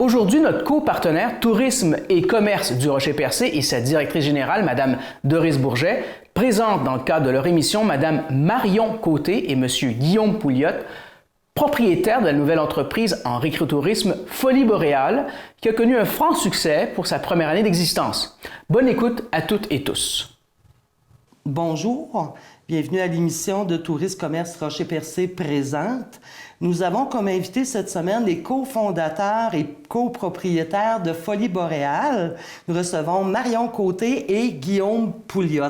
Aujourd'hui, notre copartenaire Tourisme et Commerce du Rocher-Percé et sa directrice générale, Mme Doris Bourget, présentent dans le cadre de leur émission Mme Marion Côté et M. Guillaume Pouliot, propriétaire de la nouvelle entreprise en récréotourisme Folie Boréale, qui a connu un franc succès pour sa première année d'existence. Bonne écoute à toutes et tous. Bonjour, bienvenue à l'émission de Tourisme Commerce Rocher-Percé présente. Nous avons comme invité cette semaine les cofondateurs et copropriétaires de Folie Boréale. Nous recevons Marion Côté et Guillaume Pouliot.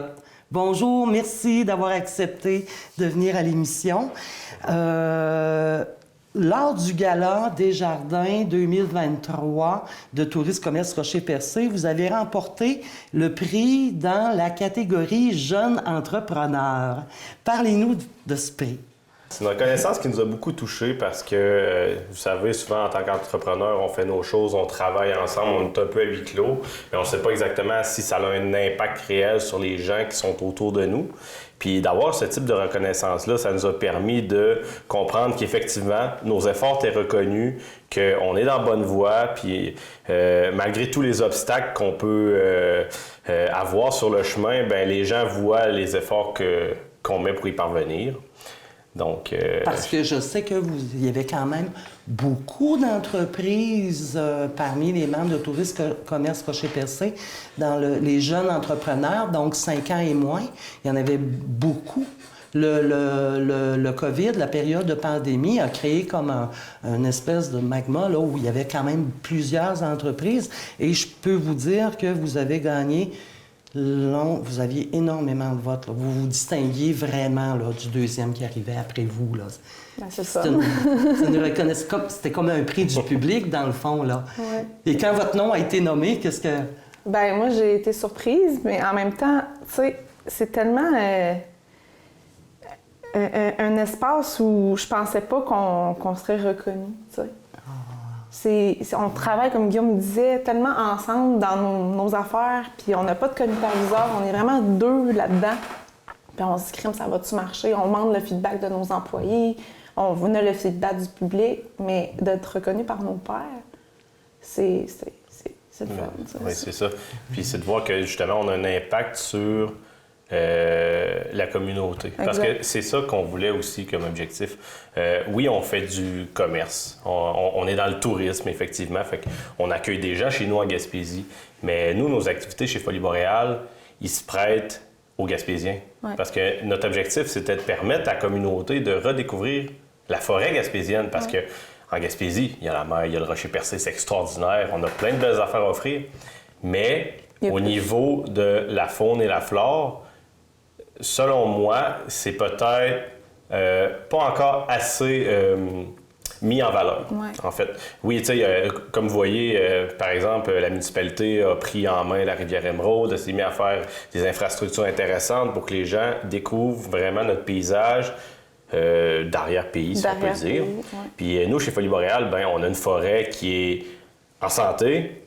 Bonjour, merci d'avoir accepté de venir à l'émission. Lors du Gala Desjardins 2023 de Tourisme Commerce Rocher-Percé, vous avez remporté le prix dans la catégorie Jeunes entrepreneurs. Parlez-nous de ce prix. C'est une reconnaissance qui nous a beaucoup touchés parce que, vous savez, souvent en tant qu'entrepreneur, on fait nos choses, on travaille ensemble, on est un peu à huis clos, mais on ne sait pas exactement si ça a un impact réel sur les gens qui sont autour de nous. Puis d'avoir ce type de reconnaissance-là, ça nous a permis de comprendre qu'effectivement, nos efforts étaient reconnus, qu'on est dans la bonne voie, puis malgré tous les obstacles qu'on peut avoir sur le chemin, bien, les gens voient les efforts qu'on met pour y parvenir. Donc, parce que je sais que il y avait quand même beaucoup d'entreprises parmi les membres de Tourisme Commerce Rocher-Percé dans les jeunes entrepreneurs, donc 5 ans et moins. Il y en avait beaucoup. Le COVID, la période de pandémie, a créé comme une espèce de magma là, où il y avait quand même plusieurs entreprises. Et je peux vous dire que vous avez gagné. Vous aviez énormément de votes. Là. Vous vous distinguiez vraiment là, du deuxième qui arrivait après vous. Là. Ben, c'est ça. C'était comme un prix du public, dans le fond. Là. Ouais. Et quand votre nom a été nommé, qu'est-ce que... Ben moi, j'ai été surprise, mais en même temps, tu sais, c'est tellement un espace où je pensais pas qu'on serait reconnu, tu sais. On travaille, comme Guillaume disait, tellement ensemble dans nos affaires, puis on n'a pas de commissaire, on est vraiment deux là-dedans. Puis on se dit, crime, ça va-tu marcher? On demande le feedback de nos employés, on a le feedback du public, mais d'être reconnu par nos pairs, c'est le fun. Oui, c'est ça. Puis c'est de voir que, justement, on a un impact sur la communauté. Exact. Parce que c'est ça qu'on voulait aussi comme objectif. Oui, on fait du commerce. On est dans le tourisme, effectivement. Fait qu'on accueille des gens chez nous en Gaspésie. Mais nous, nos activités chez Folie Boréale, ils se prêtent aux Gaspésiens. Ouais. Parce que notre objectif, c'était de permettre à la communauté de redécouvrir la forêt gaspésienne. Parce que en Gaspésie, il y a la mer, il y a le Rocher-Percé, c'est extraordinaire. On a plein de belles affaires à offrir. Mais au niveau de la faune et la flore, selon moi, c'est peut-être pas encore assez mis en valeur, en fait. Oui, tu sais, comme vous voyez, par exemple, la municipalité a pris en main la rivière Émeraude, s'est mis à faire des infrastructures intéressantes pour que les gens découvrent vraiment notre paysage d'arrière-pays, si on peut dire. Ouais. Puis nous, chez Folie Boréale, ben, on a une forêt qui est en santé,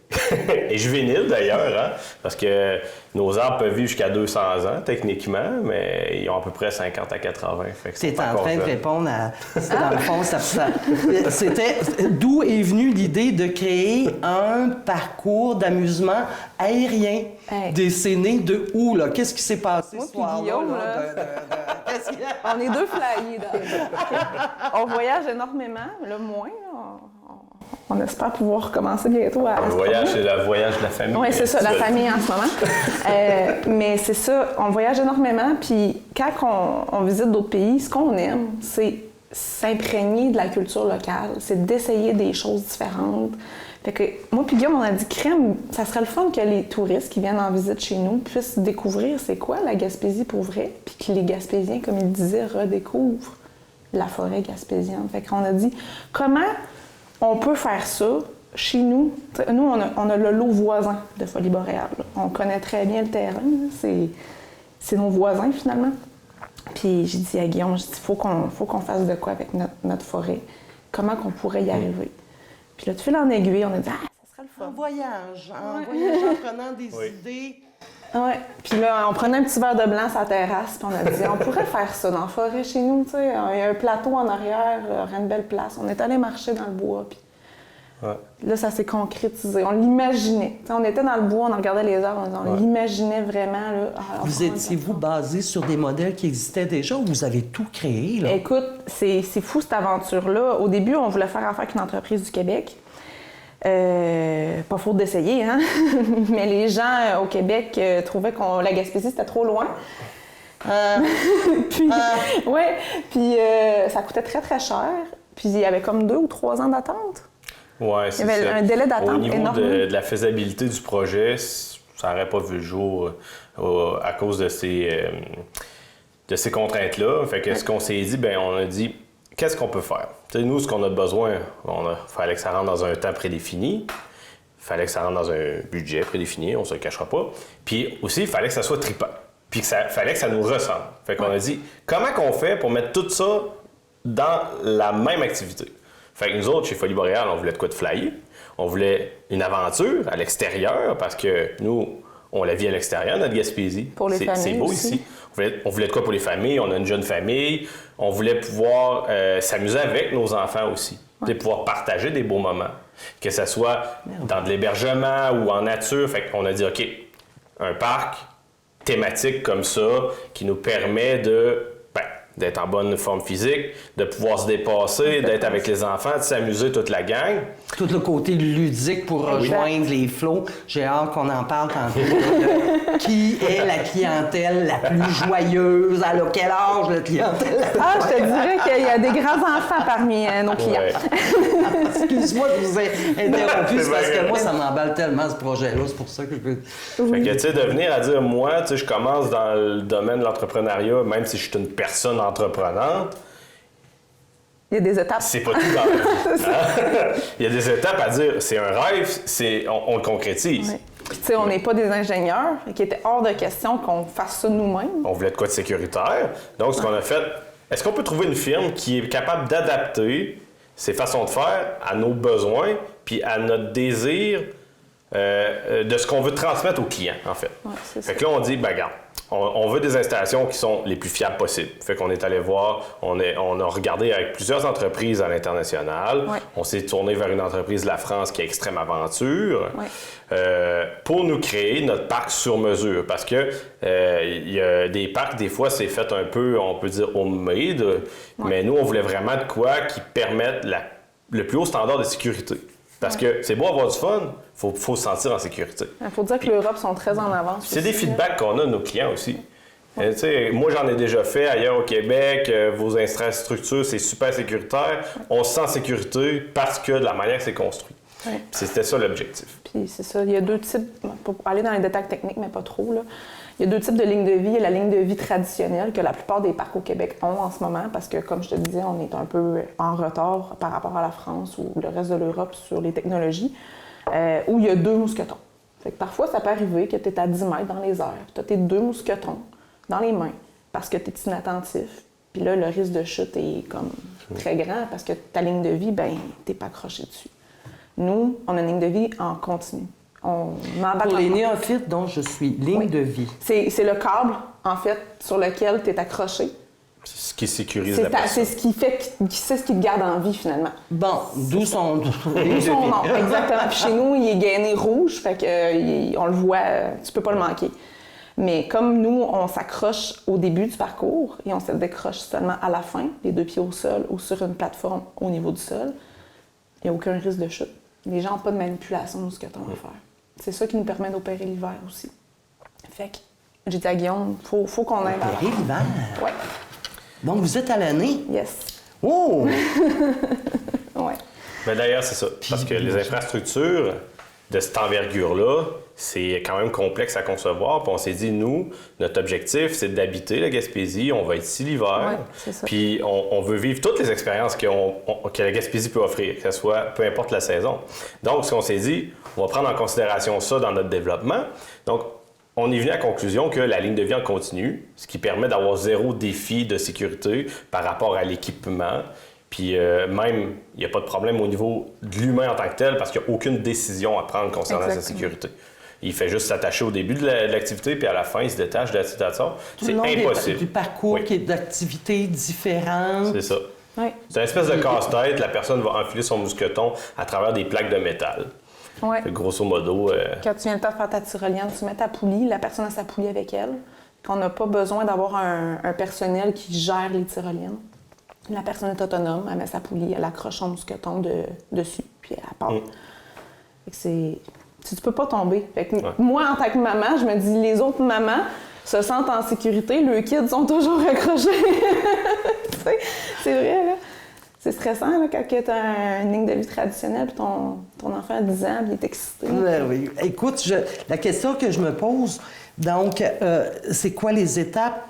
et juvénile d'ailleurs, hein? Parce que nos arbres peuvent vivre jusqu'à 200 ans techniquement, mais ils ont à peu près 50 à 80. Tu es en train de répondre à... Dans le fond, c'était... D'où est venue l'idée de créer un parcours d'amusement aérien décenné de où, là? Qu'est-ce qui s'est passé moi ce soir-là? Guillaume, on est deux flyés. On voyage énormément, le moins, là. On espère pouvoir recommencer bientôt à... Le voyage, c'est le voyage de la famille. Oui, c'est ça, la famille en ce moment. Mais c'est ça, on voyage énormément, puis quand on visite d'autres pays, ce qu'on aime, c'est s'imprégner de la culture locale, c'est d'essayer des choses différentes. Fait que moi puis Guillaume, on a dit, crème, ça serait le fun que les touristes qui viennent en visite chez nous puissent découvrir c'est quoi la Gaspésie pour vrai, puis que les Gaspésiens, comme il disait, redécouvrent la forêt gaspésienne. Fait qu'on a dit, comment on peut faire ça chez nous. Nous, on a le lot voisin de Folie Boréale. On connaît très bien le terrain. C'est nos voisins, finalement. Puis j'ai dit à Guillaume, il faut qu'on fasse de quoi avec notre forêt. Comment qu'on pourrait y arriver? Puis là, de fil en aiguille, on a dit, ça serait le fun. En voyage, en prenant des idées. Oui. Puis là, on prenait un petit verre de blanc sur la terrasse, puis on a dit, on pourrait faire ça dans la forêt chez nous, tu sais. Il y a un plateau en arrière, il y a une belle place. On est allé marcher dans le bois, puis Ouais. Là, ça s'est concrétisé. On l'imaginait. T'sais, on était dans le bois, on regardait les arbres, on l'imaginait vraiment. Là. Vous étiez-vous basé sur des modèles qui existaient déjà ou vous avez tout créé? Là? Écoute, c'est fou cette aventure-là. Au début, on voulait faire affaire avec une entreprise du Québec. Pas faute d'essayer, hein? Mais les gens au Québec trouvaient que la Gaspésie, c'était trop loin. Puis ça coûtait très, très cher. Puis il y avait comme 2 ou 3 ans d'attente. Oui, c'est ça. Il y avait un délai d'attente Au niveau énorme. de la faisabilité du projet, ça n'aurait pas vu le jour à cause de ces contraintes-là. Fait que ce qu'on s'est dit, on a dit, qu'est-ce qu'on peut faire? T'sais, nous, ce qu'on a besoin, fallait que ça rentre dans un temps prédéfini. Il fallait que ça rentre dans un budget prédéfini, on ne se le cachera pas. Puis aussi, il fallait que ça soit trippant. Puis fallait que ça nous ressemble. Fait qu'on a dit, comment qu'on fait pour mettre tout ça dans la même activité? Fait que nous autres, chez Folie Boréale, on voulait de quoi de flyer. On voulait une aventure à l'extérieur, parce que nous, on la vit à l'extérieur, notre Gaspésie. Pour les familles c'est beau aussi. ici. On voulait de quoi pour les familles, on a une jeune famille. On voulait pouvoir s'amuser avec nos enfants aussi. Ouais. Pouvoir partager des beaux moments. Que ce soit dans de l'hébergement ou en nature. Fait qu'on a dit, OK, un parc thématique comme ça qui nous permet d'être en bonne forme physique, de pouvoir se dépasser, d'être avec les enfants, de s'amuser toute la gang. Tout le côté ludique pour rejoindre les flots. J'ai hâte qu'on en parle tantôt. Qui est la clientèle la plus joyeuse? À quel âge la clientèle? Je te dirais qu'il y a des grands-enfants parmi nos clients. Ouais. Excuse-moi de vous interrompu, c'est parce que moi, ça m'emballe tellement ce projet-là. C'est pour ça que je veux... Fait que, tu sais, de venir à dire, moi, tu sais, je commence dans le domaine de l'entrepreneuriat, même si je suis une personne entreprenante. Il y a des étapes. C'est pas tout dans la vie. Hein? Il y a des étapes à dire, c'est un rêve, on le concrétise. Oui. Puis, tu sais, on n'est pas des ingénieurs, qui était hors de question qu'on fasse ça nous-mêmes. On voulait de quoi de sécuritaire. Donc, ce qu'on a fait, est-ce qu'on peut trouver une firme qui est capable d'adapter ses façons de faire à nos besoins puis à notre désir de ce qu'on veut transmettre aux clients, en fait. Ouais, c'est fait ça. que là, on dit, regarde, on veut des installations qui sont les plus fiables possibles. Fait qu'on est allé voir, on a regardé avec plusieurs entreprises à l'international. Ouais. On s'est tourné vers une entreprise de la France qui est Extrême Aventure pour nous créer notre parc sur mesure. Parce que il y a des parcs, des fois, c'est fait un peu, on peut dire, homemade. Mais nous, on voulait vraiment de quoi qui permette le plus haut standard de sécurité. Parce que c'est beau avoir du fun, il faut se sentir en sécurité. Il faut dire que l'Europe sont très en avance. C'est des feedbacks qu'on a de nos clients aussi. Moi, j'en ai déjà fait ailleurs au Québec. Vos infrastructures, c'est super sécuritaire. On se sent en sécurité parce que de la manière que c'est construit. Ouais. C'était ça l'objectif. Puis c'est ça, il y a 2 types, pour aller dans les détails techniques, mais pas trop, là. Il y a 2 types de lignes de vie. Il y a la ligne de vie traditionnelle que la plupart des parcs au Québec ont en ce moment parce que, comme je te disais, on est un peu en retard par rapport à la France ou le reste de l'Europe sur les technologies, où il y a 2 mousquetons. Fait que parfois, ça peut arriver que tu es à 10 mètres dans les airs, tu as tes 2 mousquetons dans les mains parce que tu es inattentif. Puis là, le risque de chute est comme très grand parce que ta ligne de vie, t'es pas accroché dessus. Nous, on a une ligne de vie en continu. On Pour les néophytes dont je suis, ligne de vie. C'est le câble, en fait, sur lequel tu es accroché. C'est ce qui sécurise la personne. C'est ce qui fait, c'est ce qui te garde en vie, finalement. Bon, d'où son D'où son nom, exactement. Puis chez nous, il est gainé rouge, fait que on le voit, tu peux pas le manquer. Mais comme nous, on s'accroche au début du parcours et on se décroche seulement à la fin, les 2 pieds au sol ou sur une plateforme au niveau du sol, il n'y a aucun risque de chute. Les gens n'ont pas de manipulation de mousquetons à faire. C'est ça qui nous permet d'opérer l'hiver aussi. Fait que j'ai dit à Guillaume, faut qu'on aille vers opérer l'hiver. Ouais. Donc, vous êtes à l'année? Yes. Oh! Ouais. Mais d'ailleurs, c'est ça. Parce que les infrastructures de cette envergure-là, c'est quand même complexe à concevoir. Puis on s'est dit, nous, notre objectif, c'est d'habiter la Gaspésie. On va être ici l'hiver. Ouais, c'est ça. Puis on veut vivre toutes les expériences que la Gaspésie peut offrir, que ce soit peu importe la saison. Donc, ce qu'on s'est dit, on va prendre en considération ça dans notre développement. Donc, on est venu à la conclusion que la ligne de vie en continu, ce qui permet d'avoir 0 défi de sécurité par rapport à l'équipement. Puis même, il n'y a pas de problème au niveau de l'humain en tant que tel parce qu'il n'y a aucune décision à prendre concernant sa sécurité. Il fait juste s'attacher au début de l'activité, puis à la fin, il se détache de la situation. C'est impossible. Du parcours qui est d'activités différentes. C'est ça. Oui. C'est une espèce de casse-tête. La personne va enfiler son mousqueton à travers des plaques de métal. Ouais. Fait que grosso modo... Quand tu viens de faire ta tyrolienne, tu mets ta poulie, la personne a sa poulie avec elle. Qu'on n'a pas besoin d'avoir un personnel qui gère les tyroliennes. La personne est autonome, elle met sa poulie, elle accroche son mousqueton dessus, puis elle part. Fait que tu peux pas tomber. Fait que moi, en tant que maman, je me dis, les autres mamans se sentent en sécurité, leurs kids sont toujours accrochés. C'est vrai, là. C'est stressant là, quand tu as une ligne de vie traditionnelle puis ton enfant a 10 ans puis il est excité. Oui. Écoute, la question que je me pose, donc, c'est quoi les étapes,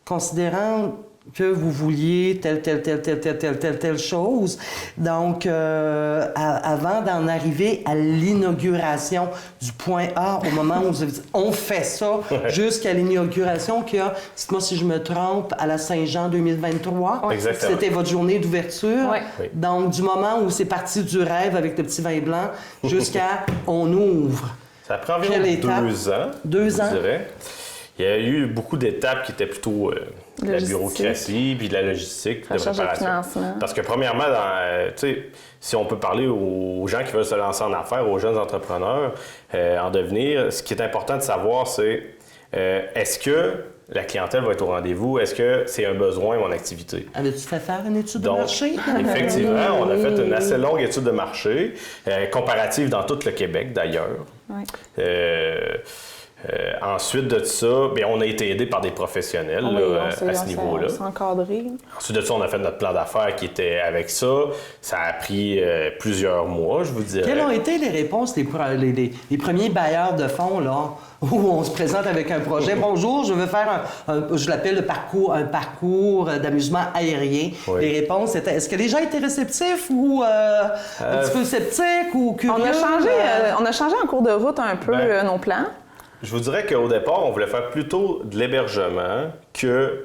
considérant que vous vouliez telle chose, donc, avant d'en arriver à l'inauguration du point A, au moment où vous avez dit, on fait ça, jusqu'à l'inauguration qu'il y a, dites-moi si je me trompe, à la Saint-Jean 2023. Exactement. C'était votre journée d'ouverture. Oui. Donc, du moment où c'est parti du rêve avec le petit vin blanc jusqu'à on ouvre. Ça prend environ 2 ans. 2 ans. Je dirais. Il y a eu beaucoup d'étapes qui étaient plutôt la bureaucratie puis de la logistique, de préparation. Parce que premièrement, si on peut parler aux gens qui veulent se lancer en affaires, aux jeunes entrepreneurs en devenir, ce qui est important de savoir, c'est est-ce que la clientèle va être au rendez-vous? Est-ce que c'est un besoin, mon activité? Avais-tu fait faire une étude de marché? Effectivement, on a fait une assez longue étude de marché, comparative dans tout le Québec d'ailleurs. Oui. Ensuite de ça, on a été aidé par des professionnels à ce niveau-là. On s'est encadré. Ensuite de ça, on a fait notre plan d'affaires qui était avec ça. Ça a pris plusieurs mois, je vous dirais. Quelles ont été les réponses des les premiers bailleurs de fonds, là, où on se présente avec un projet? Bonjour, je veux faire je l'appelle un parcours d'amusement aérien. Oui. Les réponses étaient, est-ce que les gens étaient réceptifs ou un petit peu sceptiques ou curieux? On a changé en cours de route un peu nos plans. Je vous dirais qu'au départ, on voulait faire plutôt de l'hébergement que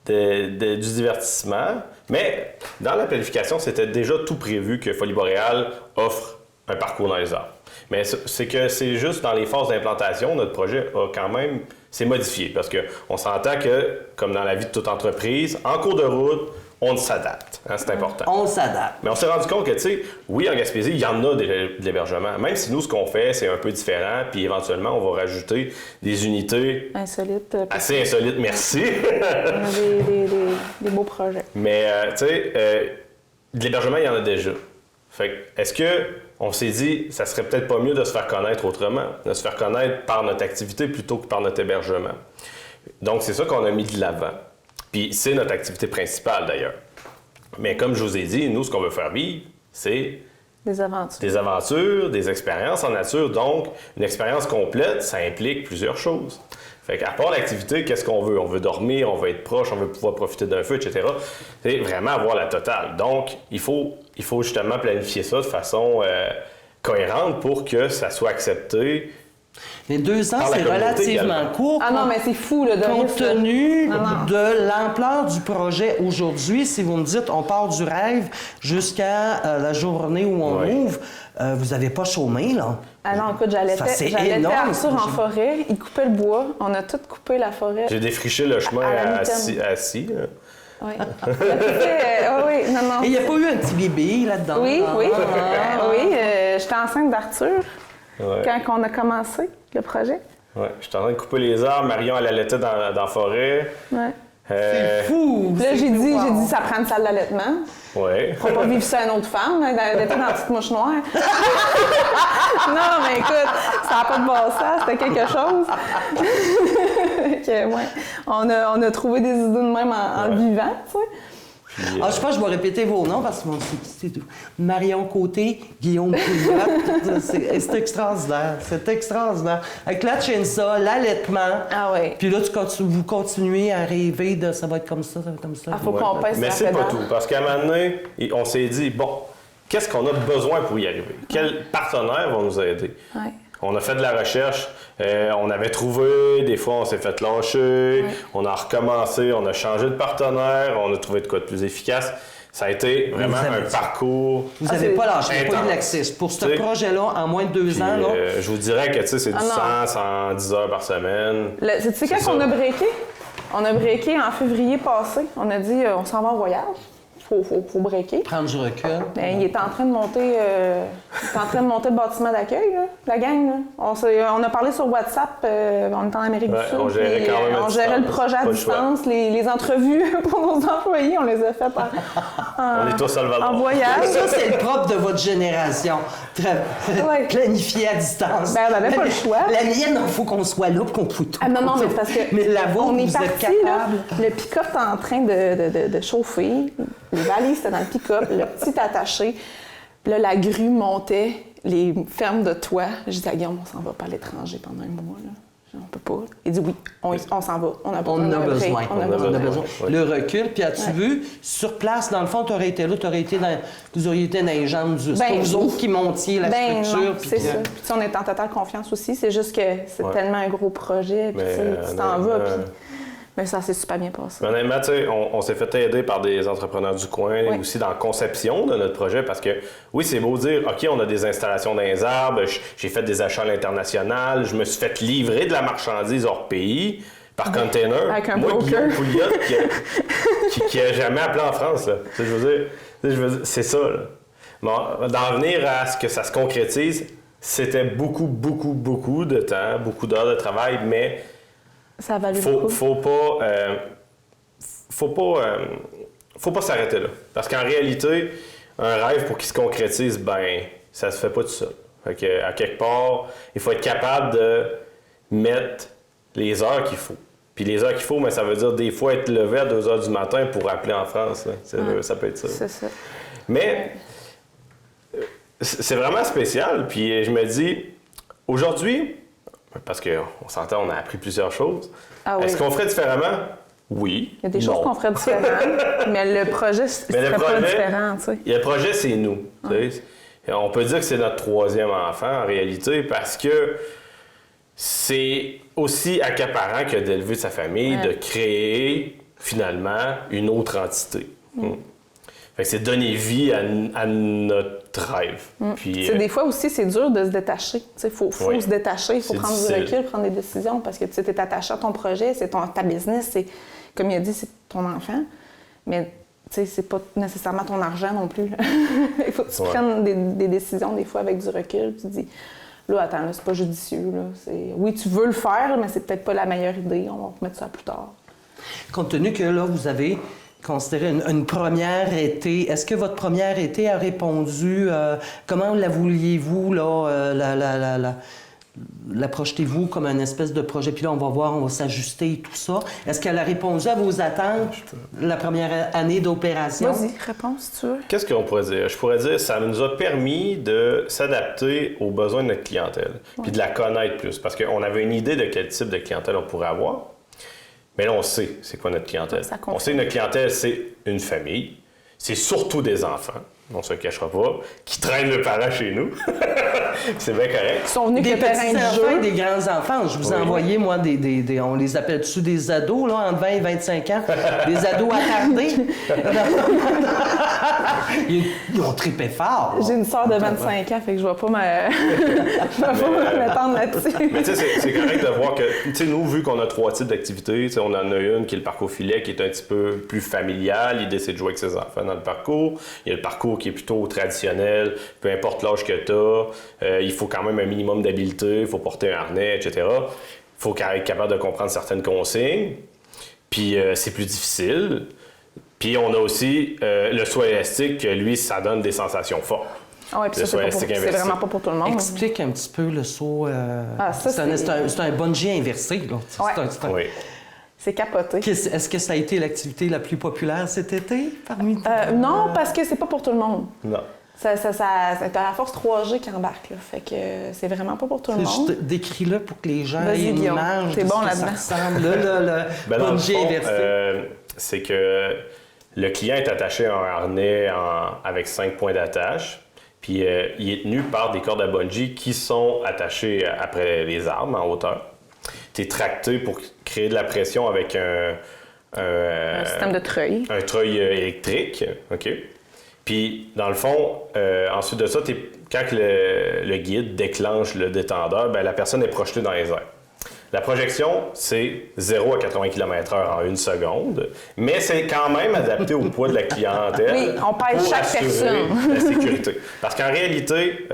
du divertissement. Mais dans la planification, c'était déjà tout prévu que Folie Boréale offre un parcours dans les arbres. Mais c'est que c'est juste dans les phases d'implantation, notre projet a quand même s'est modifié. Parce qu'on s'entend que, comme dans la vie de toute entreprise, en cours de route, on s'adapte. C'est important. On s'adapte. Mais on s'est rendu compte que, oui, en Gaspésie, il y en a de l'hébergement. Même si nous, ce qu'on fait, c'est un peu différent, puis éventuellement, on va rajouter des unités insolites. Assez insolites, merci. On a des beaux projets. Mais, de l'hébergement, il y en a déjà. Fait que, est-ce qu'on s'est dit, ça serait peut-être pas mieux de se faire connaître autrement, de se faire connaître par notre activité plutôt que par notre hébergement? Donc, c'est ça qu'on a mis de l'avant. Puis c'est notre activité principale, d'ailleurs. Mais comme je vous ai dit, nous, ce qu'on veut faire vivre, c'est des aventures. Des aventures, des expériences en nature. Donc, une expérience complète, ça implique plusieurs choses. Fait qu'à part l'activité, qu'est-ce qu'on veut? On veut dormir, on veut être proche, on veut pouvoir profiter d'un feu, etc. C'est vraiment avoir la totale. Donc, il faut justement planifier ça de façon cohérente pour que ça soit accepté. Mais 2 ans, c'est relativement court. Ah non, mais c'est fou, là, compte tenu de l'ampleur du projet aujourd'hui, si vous me dites, on part du rêve jusqu'à la journée où on ouvre, vous n'avez pas chômé, là? Ah non, écoute, j'allais Arthur en forêt, il coupait le bois, on a tout coupé la forêt. J'ai défriché le chemin assis. Oui. Oui, non. Et il n'y a pas eu un petit bébé là-dedans? Oui. J'étais enceinte d'Arthur quand on a commencé le projet. Oui, j'étais en train de couper les arbres. Marion, elle allaitait dans la forêt. Ouais. C'est fou! Là, j'ai dit, ça prend une salle d'allaitement. Oui. Faut pas vivre ça à une autre femme, d'allaiter dans la petite mouche noire. Non, mais écoute, ça n'a pas de bon sens, c'était quelque chose. On a trouvé des idées de même en vivant, tu sais. Je pense que je vais répéter vos noms parce que c'est Marion Côté, Guillaume Pouliot. C'est extraordinaire. C'est extraordinaire. Avec la chainsaw, l'allaitement. Ah oui. Puis là, vous continuez à rêver de ça va être comme ça, ça va être comme ça. Ah, faut qu'on pèse. Mais c'est pas tout. Parce qu'à un moment donné, on s'est dit, bon, qu'est-ce qu'on a besoin pour y arriver? Quel partenaire va nous aider? Ouais. On a fait de la recherche, on avait trouvé, des fois on s'est fait lâcher, on a recommencé, on a changé de partenaire, on a trouvé de quoi de plus efficace. Ça a été vraiment un parcours. Vous n'avez pas lâché, vous n'avez pas eu de l'accès. Pour ce projet-là, en moins de 2 ans, là. Je vous dirais que c'est du 110 heures par semaine. Tu sais quand on a breaké? On a breaké en février passé. On a dit on s'en va en voyage. faut breaker. Prendre du recul. Ben, il est en train de monter, le bâtiment d'accueil, là, la gang. Là. On a parlé sur WhatsApp, on était en Amérique du Sud. On gérait quand même on gérait le projet à distance, les entrevues pour nos employés, on les a faites on est tous en voyage. Ça, c'est le propre de votre génération. Ouais. Planifier à distance. Ben, on n'avait pas le choix. La mienne, il faut qu'on soit là pour qu'on peut tout. Ah non, mais c'est parce que mais la vôtre, on est vous êtes parti, là, capable. le pick-up était en train de chauffer, les valises étaient dans le pick-up, le petit attaché, là, la grue montait, les fermes de toit. Je dis à Guillaume, on s'en va pas à l'étranger pendant un mois, là. On peut pas. Il dit oui, on s'en va. On a besoin. On a besoin. Le recul, puis as-tu vu, sur place, dans le fond, tu aurais été là, vous auriez été dans les jambes du... c'est pas vous autres qui montiez la structure. Non, c'est ça. Puis on est en totale confiance aussi. C'est juste que c'est tellement un gros projet, puis tu t'en vas, puis... Mais ça s'est super bien passé. Honnêtement, on s'est fait aider par des entrepreneurs du coin, aussi dans la conception de notre projet, parce que, oui, c'est beau dire, OK, on a des installations dans les arbres, j'ai fait des achats à l'international, je me suis fait livrer de la marchandise hors pays par container. Avec un moi, broker. Guillaume Pouliot, qui a jamais appelé en France, là. Je veux dire, c'est ça, là. Bon, d'en venir à ce que ça se concrétise, c'était beaucoup, beaucoup, beaucoup de temps, beaucoup d'heures de travail, mais... Ça a valu le coup. Faut pas s'arrêter là. Parce qu'en réalité, un rêve, pour qu'il se concrétise, ben, ça se fait pas tout seul. Fait que, à quelque part, il faut être capable de mettre les heures qu'il faut. Puis les heures qu'il faut, mais ça veut dire des fois être levé à 2 heures du matin pour appeler en France. Ça peut être ça. C'est ça. Mais c'est vraiment spécial. Puis je me dis, aujourd'hui, parce qu'on s'entend, on a appris plusieurs choses. Ah oui. Est-ce qu'on ferait différemment? Oui. Il y a des choses qu'on ferait différemment, mais le projet serait pas différent, tu sais. Le projet, c'est nous. On peut dire que c'est notre 3e enfant, en réalité, parce que c'est aussi accaparant que d'élever sa famille, de créer, finalement, une autre entité. Fait que c'est donner vie à notre rêve. Puis, des fois aussi, c'est dur de se détacher. Il faut se détacher, il faut prendre du recul, prendre des décisions, parce que tu es attaché à ton projet, c'est ta business, c'est, comme il a dit, c'est ton enfant. Mais c'est pas nécessairement ton argent non plus. Il faut que tu prennes des décisions, des fois, avec du recul. Tu te dis, là, attends, là, c'est pas judicieux. Là. Oui, tu veux le faire, mais c'est peut-être pas la meilleure idée. On va remettre ça plus tard. Compte tenu que là, vous avez considéré une première été, est-ce que votre première été a répondu? Comment la vouliez-vous, là, la projetez-vous comme une espèce de projet? Puis là, on va voir, on va s'ajuster et tout ça. Est-ce qu'elle a répondu à vos attentes, la première année d'opération? Vas-y, réponds si tu veux. Qu'est-ce qu'on pourrait dire? Je pourrais dire que ça nous a permis de s'adapter aux besoins de notre clientèle, puis de la connaître plus, parce qu'on avait une idée de quel type de clientèle on pourrait avoir. Mais là, on sait c'est quoi notre clientèle. On sait que notre clientèle, c'est une famille. C'est surtout des enfants, on ne se le cachera pas, qui traînent le parent chez nous. C'est bien correct. Ils sont venus des que le terrain de petits-enfants jeu. et des grands-enfants. Je vous ai envoyé, moi, on les appelle-tu des ados, là, entre 20 et 25 ans? Des ados attardés. Ils ont trippé fort. J'ai une sœur de 25 ans, fait que je ne vais pas m'attendre là-dessus. Mais tu sais, c'est correct de voir que, tu sais, nous, vu qu'on a 3 types d'activités, on en a une qui est le parcours filet, qui est un petit peu plus familial. L'idée, c'est de jouer avec ses enfants dans le parcours. Il y a le parcours qui est plutôt traditionnel, peu importe l'âge que tu as. Il faut quand même un minimum d'habileté, il faut porter un harnais, etc. Il faut être capable de comprendre certaines consignes. Puis c'est plus difficile. Puis on a aussi le saut élastique, que lui, ça donne des sensations fortes. Ah oui, puis ça, c'est vraiment pas pour tout le monde. Explique un petit peu le saut. Ça, c'est un bungee inversé, là. Oui. C'est capoté. Est-ce que ça a été l'activité la plus populaire cet été parmi non, parce que c'est pas pour tout le monde. Non. C'est la force 3G qui embarque, là. Fait que c'est vraiment pas pour tout le monde. Décris-le pour que les gens aient une image de ce bon que là-dedans. ça ressemble. Le bungee inversé. C'est que le client est attaché à un harnais avec 5 points d'attache. Puis il est tenu par des cordes à bungee qui sont attachées après les arbres en hauteur. Tu es tracté pour créer de la pression avec un système de treuil. Un treuil électrique, OK? Puis, dans le fond, ensuite de ça, quand le guide déclenche le détendeur, bien, la personne est projetée dans les airs. La projection, c'est 0 à 80 km/h en 1 seconde, mais c'est quand même adapté au poids de la clientèle. Oui, on pèse pour chaque assurer personne. la sécurité. Parce qu'en réalité,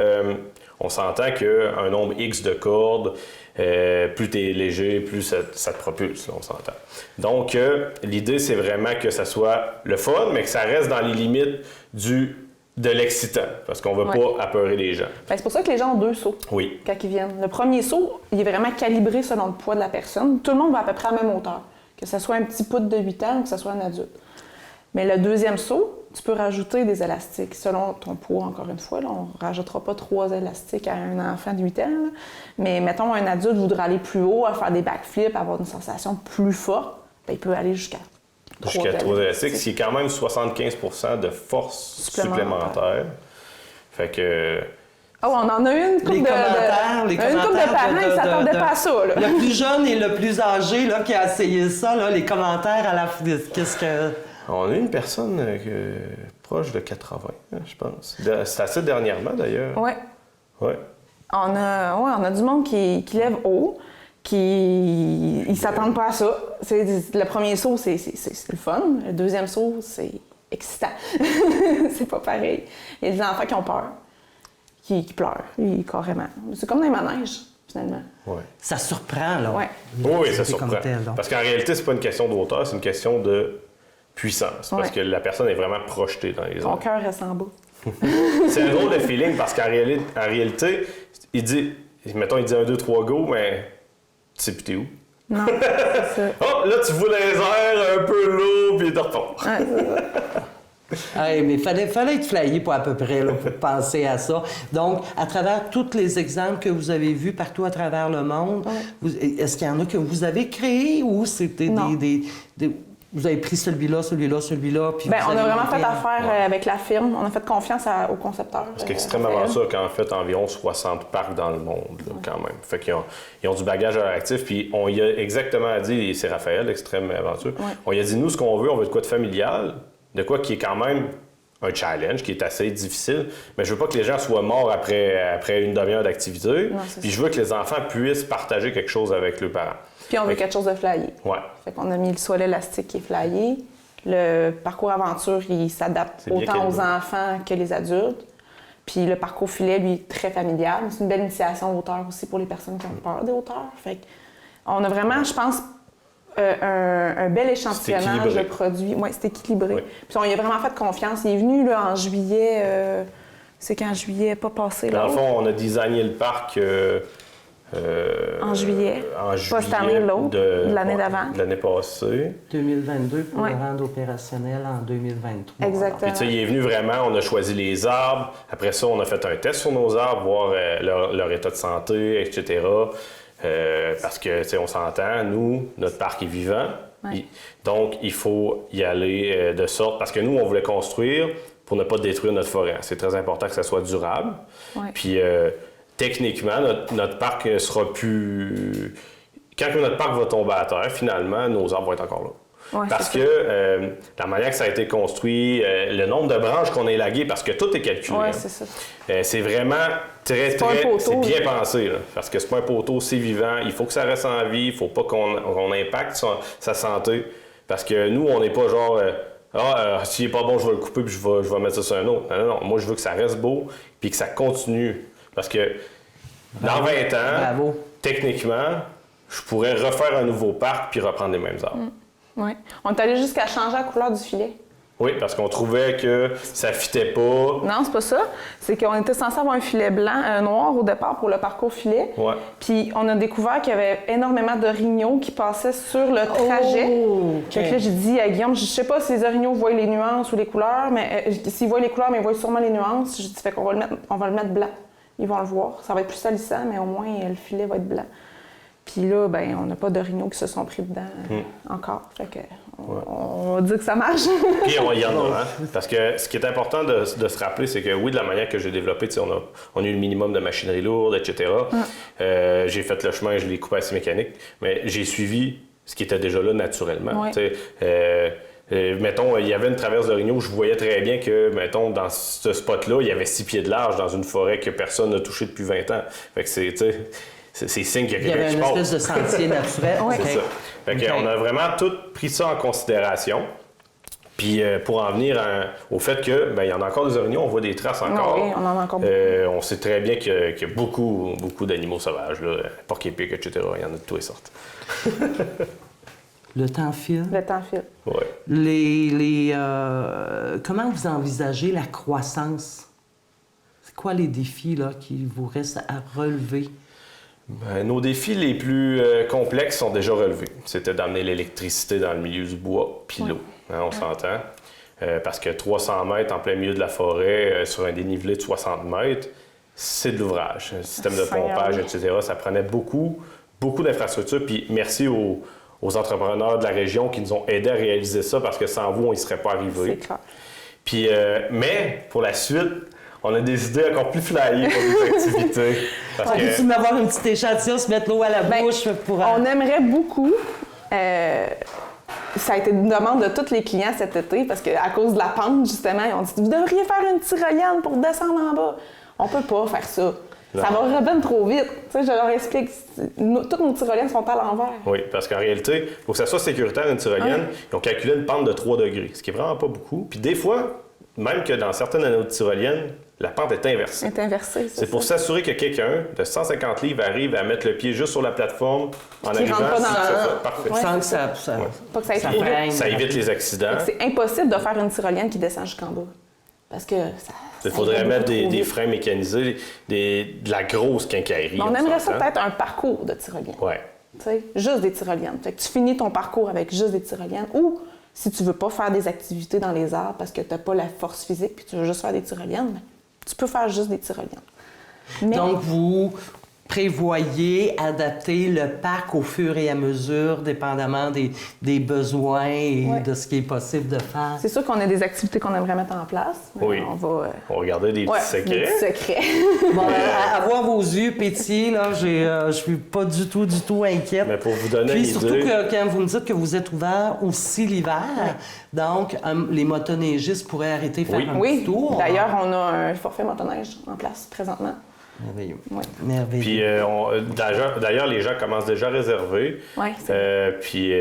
on s'entend qu'un nombre X de cordes, plus tu es léger, plus ça te propulse, là, on s'entend. Donc, l'idée, c'est vraiment que ça soit le fun, mais que ça reste dans les limites de l'excitant, parce qu'on ne veut pas apeurer les gens. Ben, c'est pour ça que les gens ont 2 sauts Oui. quand ils viennent. Le premier saut, il est vraiment calibré selon le poids de la personne. Tout le monde va à peu près à la même hauteur, que ce soit un petit poutre de 8 ans ou que ce soit un adulte. Mais le deuxième saut, tu peux rajouter des élastiques selon ton poids, encore une fois. Là, on ne rajoutera pas 3 élastiques à un enfant de 8 ans. Là. Mais mettons, un adulte voudrait aller plus haut, à faire des backflips, avoir une sensation plus forte, ben, il peut aller jusqu'à 3 élastiques, ce qui est quand même 75% de force supplémentaire. Fait que... Oh, on en a une couple de parents qui ne s'attendaient pas à ça. Là. Le plus jeune et le plus âgé là, qui a essayé ça, là, les commentaires à la qu'est-ce que... On a une personne proche de 80, je pense. C'est assez dernièrement, d'ailleurs. Oui. Ouais. On a du monde qui lève haut, qui ne s'attendent pas à ça. Le premier saut, c'est le fun. Le deuxième saut, c'est excitant. C'est pas pareil. Il y a des enfants qui ont peur, qui pleurent, carrément. C'est comme dans les manèges, finalement. Ouais. Ça surprend, là. Ouais. Oui, ça surprend. Tel, parce qu'en réalité, c'est pas une question de hauteur, c'est une question de puissance. Parce que la personne est vraiment projetée dans les Son airs. cœur reste en bas. C'est un drôle de feeling parce qu'en réalité, il dit, mettons, il dit 1, 2, 3, go, mais tu sais plus t'es où. Non, c'est ça. Oh, là, tu vois les airs un peu lourds, puis il te retombe. Ouais, c'est ça. Hey, mais fallait être flyé pour à peu près là, pour penser à ça. Donc, à travers tous les exemples que vous avez vus partout à travers le monde, est-ce qu'il y en a que vous avez créés ou c'était des vous avez pris celui-là, puis Bien, vous on a avez vraiment monté fait affaire avec la firme. On a fait confiance au concepteur. C'est extrêmement ça qu'en fait environ 60 parcs dans le monde, là, quand même. Fait qu'ils ont du bagage à leur actif, puis on y a exactement dit, et c'est Raphaël, Extrême Aventure, on y a dit, nous, ce qu'on veut, on veut de quoi de familial, de quoi qui est quand même un challenge, qui est assez difficile, mais je veux pas que les gens soient morts après une demi-heure d'activité, puis je veux que les enfants puissent partager quelque chose avec leurs parents. Puis on veut quelque chose de flyé. Ouais. Fait qu'on a mis le soleil élastique qui est flyé. Le parcours aventure, il s'adapte autant aux enfants que les adultes. Puis le parcours filet, lui, est très familial. C'est une belle initiation hauteur aussi pour les personnes qui ont peur des hauteurs. Fait qu'on a vraiment, je pense, un bel échantillonnage de produits. Oui, c'est équilibré. Oui. Puis on y a vraiment fait confiance. Il est venu là, en juillet. C'est qu'en juillet, pas passé. Là, dans le fond, on a designé le parc... en juillet. Pas cette année, l'autre, de l'année d'avant. De l'année passée. 2022 pour le rendre opérationnel en 2023. Exactement. Puis tu sais, il est venu vraiment, on a choisi les arbres. Après ça, on a fait un test sur nos arbres, voir leur état de santé, etc. Parce que, tu sais, on s'entend, nous, notre parc est vivant. Ouais. Donc, il faut y aller de sorte... Parce que nous, on voulait construire pour ne pas détruire notre forêt. C'est très important que ça soit durable. Ouais. Puis... techniquement, notre parc sera plus... Quand notre parc va tomber à terre, finalement, nos arbres vont être encore là. Ouais, parce que la manière que ça a été construit, le nombre de branches qu'on a élaguées, parce que tout est calculé. Oui, c'est ça. C'est vraiment c'est bien pensé. Là, parce que c'est pas un poteau, c'est vivant. Il faut que ça reste en vie. Il faut pas qu'on impacte sa santé. Parce que nous, on n'est pas genre... s'il n'est pas bon, je vais le couper puis je vais mettre ça sur un autre. Non. Moi, je veux que ça reste beau puis que ça continue. Parce que dans 20 ans, techniquement, je pourrais refaire un nouveau parc puis reprendre les mêmes arbres. Oui. On est allé jusqu'à changer la couleur du filet. Oui, parce qu'on trouvait que ça ne fitait pas. Non, c'est pas ça. C'est qu'on était censé avoir un filet noir au départ pour le parcours filet. Ouais. Puis on a découvert qu'il y avait énormément d'orignaux qui passaient sur le trajet. Fait que là, j'ai dit à Guillaume, je sais pas si les orignaux voient les nuances ou les couleurs, mais s'ils voient les couleurs, mais ils voient sûrement les nuances. J'ai dit, fait qu'on va le mettre blanc. Ils vont le voir. Ça va être plus salissant, mais au moins, le filet va être blanc. Puis là, ben, on n'a pas d'orignaux qui se sont pris dedans encore. Fait que on va dire que ça marche. Puis il y en a, hein? Parce que ce qui est important de se rappeler, c'est que oui, de la manière que j'ai développé, on a eu le minimum de machinerie lourde, etc. J'ai fait le chemin, je l'ai coupé assez mécanique, mais j'ai suivi ce qui était déjà là naturellement. Mettons, il y avait une traverse d'orignaux, je voyais très bien que, mettons, dans ce spot-là, il y avait 6 pieds de large dans une forêt que personne n'a touché depuis 20 ans. Fait que c'est signe qu'il y a Il y quelqu'un avait qui une passe. espèce de sentier naturel. C'est ça. Fait que on a vraiment tout pris ça en considération. Puis pour en venir au fait que il y en a encore des orignaux, on voit des traces encore. Oui, on en a encore beaucoup. On sait très bien qu'il y a beaucoup d'animaux sauvages, là, porc-épic, etc. Il y en a de toutes les sortes. Le temps file. Le temps file. Ouais. Comment vous envisagez la croissance? C'est quoi les défis là, qui vous restent à relever? Nos défis les plus complexes sont déjà relevés. C'était d'amener l'électricité dans le milieu du bois puis l'eau. Hein, on s'entend. Parce que 300 mètres en plein milieu de la forêt, sur un dénivelé de 60 mètres, c'est de l'ouvrage. Un système de pompage, etc. Ça prenait beaucoup d'infrastructures. Puis merci aux entrepreneurs de la région qui nous ont aidés à réaliser ça, parce que sans vous, on n'y serait pas arrivé. C'est clair. Puis, mais pour la suite, on a des idées encore plus flyées pour des activités. Parce que... Peux-tu m'avoir une petite échantillon, se mettre l'eau à la bouche pour... On aimerait beaucoup... ça a été une demande de tous les clients cet été, parce qu'à cause de la pente, justement, ils ont dit « Vous devriez faire une tyrolienne pour descendre en bas. » On peut pas faire ça. Non. Ça va revenir trop vite. Tu sais, je leur explique. Toutes nos tyroliennes sont à l'envers. Oui, parce qu'en réalité, pour que ça soit sécuritaire, une tyrolienne, ils ont calculé une pente de 3 degrés, ce qui est vraiment pas beaucoup. Puis des fois, même que dans certaines de nos tyroliennes, la pente est inversée. Elle est inversée, c'est pour s'assurer que quelqu'un de 150 livres arrive à mettre le pied juste sur la plateforme en arrivant. Pas dans parfait. Ouais, sans que ça pas que ça aille ça évite les accidents. C'est impossible de faire une tyrolienne qui descend jusqu'en bas. Parce que ça... Il faudrait mettre des freins mécanisés, de la grosse quincaillerie. On aimerait ça peut-être un parcours de tyrolienne. Oui. Tu sais, juste des tyroliennes. Fait que tu finis ton parcours avec juste des tyroliennes. Ou, si tu veux pas faire des activités dans les arbres parce que tu n'as pas la force physique puis tu veux juste faire des tyroliennes, tu peux faire juste des tyroliennes. Mais... Donc, vous prévoyez adapter le parc au fur et à mesure, dépendamment des besoins et de ce qui est possible de faire. C'est sûr qu'on a des activités qu'on aimerait mettre en place. Oui. On va regarder des petits secrets. Des petits secrets. Bon, à voir vos yeux pétiller, là, je suis pas du tout inquiète. Mais pour vous donner une idée... surtout que quand vous me dites que vous êtes ouvert aussi l'hiver, donc les motoneigistes pourraient arrêter de faire un petit tour. D'ailleurs, on a un forfait motoneige en place présentement. Merveilleux. Oui. Merveilleux. Puis d'ailleurs, les gens commencent déjà à réserver. Oui, puis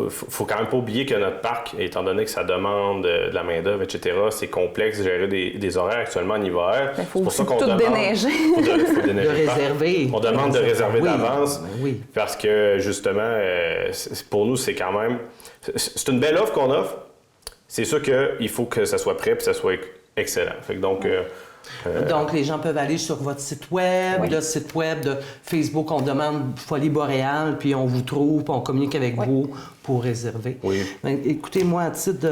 faut quand même pas oublier que notre parc, étant donné que ça demande de la main-d'œuvre, etc., c'est complexe de gérer des horaires actuellement en hiver. Il faut c'est pour ça qu'on tout demande déneiger. Faut déneiger de réserver. On demande de réserver d'avance. Oui. Parce que justement, pour nous, c'est quand même. C'est une belle offre qu'on offre. C'est sûr qu'il faut que ça soit prêt et que ça soit excellent. Fait que donc. Donc, les gens peuvent aller sur votre site web, le site web de Facebook, on demande Folie Boréale, puis on vous trouve, puis on communique avec vous pour réserver. Oui. Écoutez, moi, à titre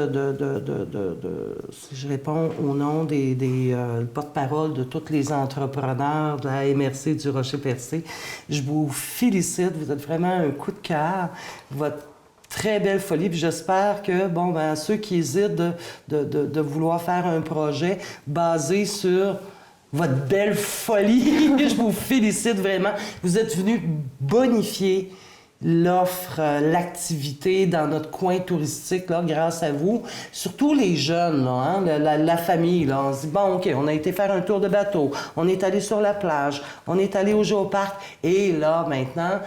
si je réponds au nom des porte-parole de tous les entrepreneurs de la MRC du Rocher-Percé, je vous félicite, vous êtes vraiment un coup de cœur. Votre très belle folie, puis j'espère que, ceux qui hésitent de vouloir faire un projet basé sur votre belle folie, je vous félicite vraiment. Vous êtes venus bonifier l'offre, l'activité dans notre coin touristique, là, grâce à vous. Surtout les jeunes, là, hein, la famille, là, on se dit, bon, OK, on a été faire un tour de bateau, on est allé sur la plage, on est allé au géoparc, et là, maintenant,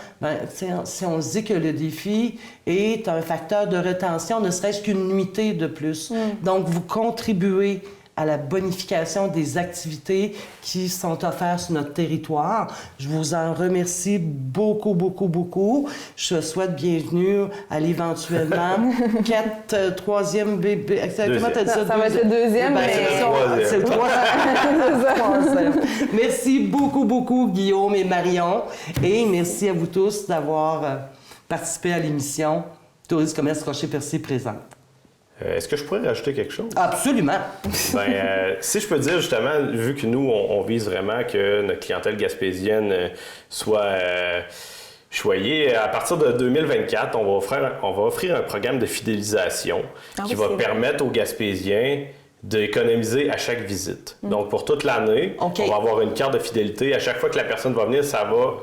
si on se dit que le défi est un facteur de rétention, ne serait-ce qu'une nuitée de plus. Donc, vous contribuez à la bonification des activités qui sont offertes sur notre territoire. Je vous en remercie beaucoup, beaucoup, beaucoup. Je souhaite bienvenue à l'éventuellement troisième bébé. Comment t'as dit ça? Ça va être le deuxième, mais... C'est le troisième. Merci beaucoup, beaucoup, Guillaume et Marion. Et merci à vous tous d'avoir participé à l'émission Tourisme Commerce Rocher-Percé présente. Est-ce que je pourrais rajouter quelque chose? Absolument. Si je peux dire, justement, vu que nous, on vise vraiment que notre clientèle gaspésienne soit choyée, à partir de 2024, on va offrir un programme de fidélisation qui va permettre aux Gaspésiens d'économiser à chaque visite. Donc, pour toute l'année, on va avoir une carte de fidélité. À chaque fois que la personne va venir, il va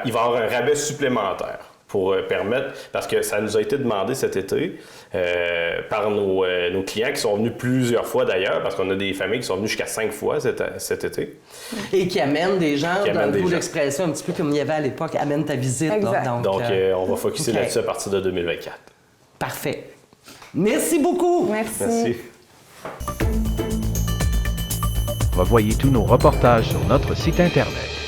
y avoir un rabais supplémentaire. pour permettre, parce que ça nous a été demandé cet été par nos clients qui sont venus plusieurs fois d'ailleurs, parce qu'on a des familles qui sont venues jusqu'à 5 fois cet été. Et qui amènent des gens, dans le bout d'expression, un petit peu comme il y avait à l'époque, amène ta visite. Exact. Là. Donc, on va focusser là-dessus à partir de 2024. Parfait. Merci beaucoup. Merci. Revoyez tous nos reportages sur notre site Internet.